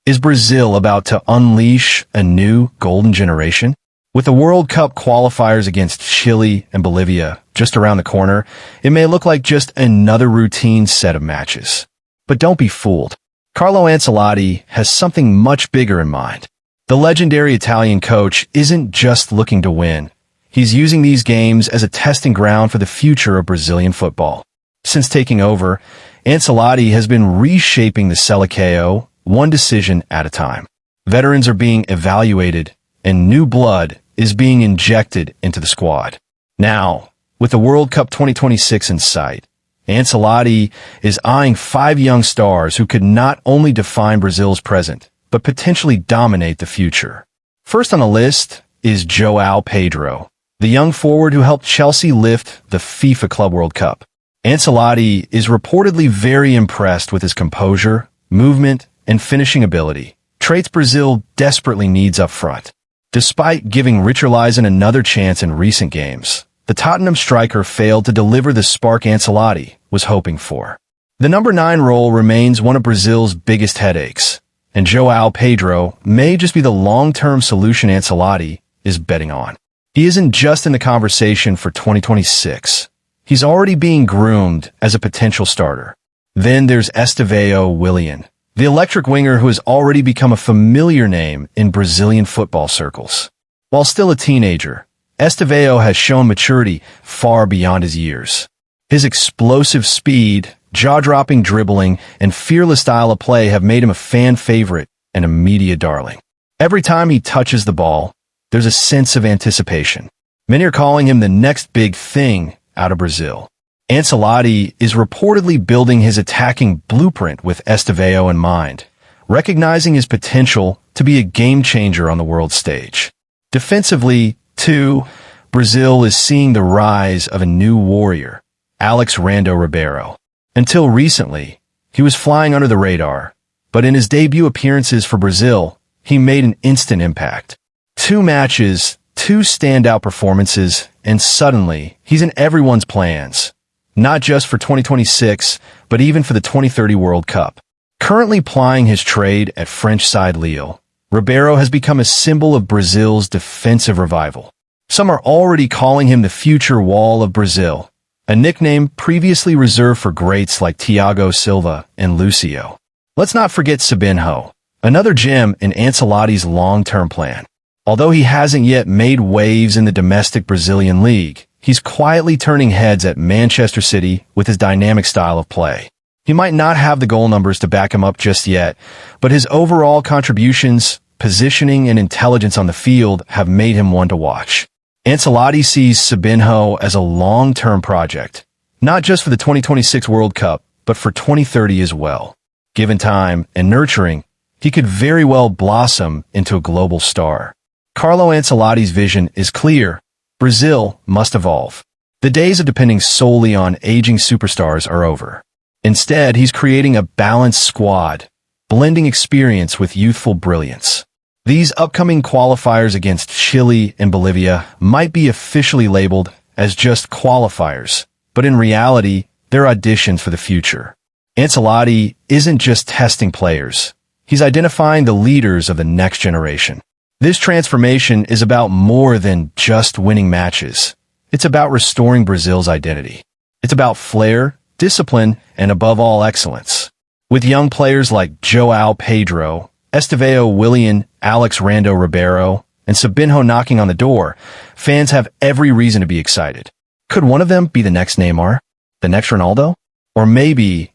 Is Brazil about to unleash a new golden generation? With the World Cup qualifiers against Chile and Bolivia just around the corner, it may look like just another routine set of matches. But don't be fooled. Carlo Ancelotti has something much bigger in mind. The legendary Italian coach isn't just looking to win. He's using these games as a testing ground for the future of Brazilian football. Since taking over, Ancelotti has been reshaping the Seleção one decision at a time. Veterans are being evaluated, and new blood is being injected into the squad. Now, with the World Cup 2026 in sight, Ancelotti is eyeing 5 young stars who could not only define Brazil's present, but potentially dominate the future. First on the list is Joao Pedro, the young forward who helped Chelsea lift the FIFA Club World Cup. Ancelotti is reportedly very impressed with his composure, movement, and finishing ability, traits Brazil desperately needs up front. Despite giving Richarlison another chance in recent games, the Tottenham striker failed to deliver the spark Ancelotti was hoping for. The number 9 role remains one of Brazil's biggest headaches, and Joao Pedro may just be the long-term solution Ancelotti is betting on. He isn't just in the conversation for 2026. He's already being groomed as a potential starter. Then there's Estevão Willian, the electric winger who has already become a familiar name in Brazilian football circles. While still a teenager, Estevao has shown maturity far beyond his years. His explosive speed, jaw-dropping dribbling, and fearless style of play have made him a fan favorite and a media darling. Every time he touches the ball, there's a sense of anticipation. Many are calling him the next big thing out of Brazil. Ancelotti is reportedly building his attacking blueprint with Estevao in mind, recognizing his potential to be a game-changer on the world stage. Defensively, too, Brazil is seeing the rise of a new warrior, Rando Ribeiro. Until recently, he was flying under the radar, but in his debut appearances for Brazil, he made an instant impact. 2 matches, 2 standout performances, and suddenly, he's in everyone's plans. Not just for 2026, but even for the 2030 World Cup. Currently plying his trade at French side Lille, Ribero has become a symbol of Brazil's defensive revival. Some are already calling him the future wall of Brazil, a nickname previously reserved for greats like Thiago Silva and Lucio. Let's not forget Sabinho, another gem in Ancelotti's long-term plan. Although he hasn't yet made waves in the domestic Brazilian league, he's quietly turning heads at Manchester City with his dynamic style of play. He might not have the goal numbers to back him up just yet, but his overall contributions, positioning, and intelligence on the field have made him one to watch. Ancelotti sees Sabinho as a long-term project, not just for the 2026 World Cup, but for 2030 as well. Given time and nurturing, he could very well blossom into a global star. Carlo Ancelotti's vision is clear. Brazil must evolve. The days of depending solely on aging superstars are over. Instead, he's creating a balanced squad, blending experience with youthful brilliance. These upcoming qualifiers against Chile and Bolivia might be officially labeled as just qualifiers, but in reality, they're auditions for the future. Ancelotti isn't just testing players. He's identifying the leaders of the next generation. This transformation is about more than just winning matches. It's about restoring Brazil's identity. It's about flair, discipline, and above all, excellence. With young players like Joao Pedro, Estevão Willian, Rando Ribeiro, and Sabinho knocking on the door, fans have every reason to be excited. Could one of them be the next Neymar? The next Ronaldo? Or maybe,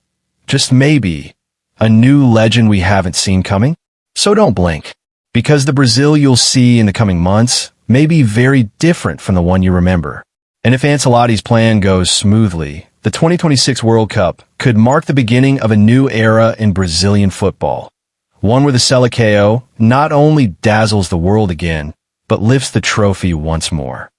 just maybe, a new legend we haven't seen coming? So don't blink, because the Brazil you'll see in the coming months may be very different from the one you remember. And if Ancelotti's plan goes smoothly, the 2026 World Cup could mark the beginning of a new era in Brazilian football. One where the Seleção not only dazzles the world again, but lifts the trophy once more.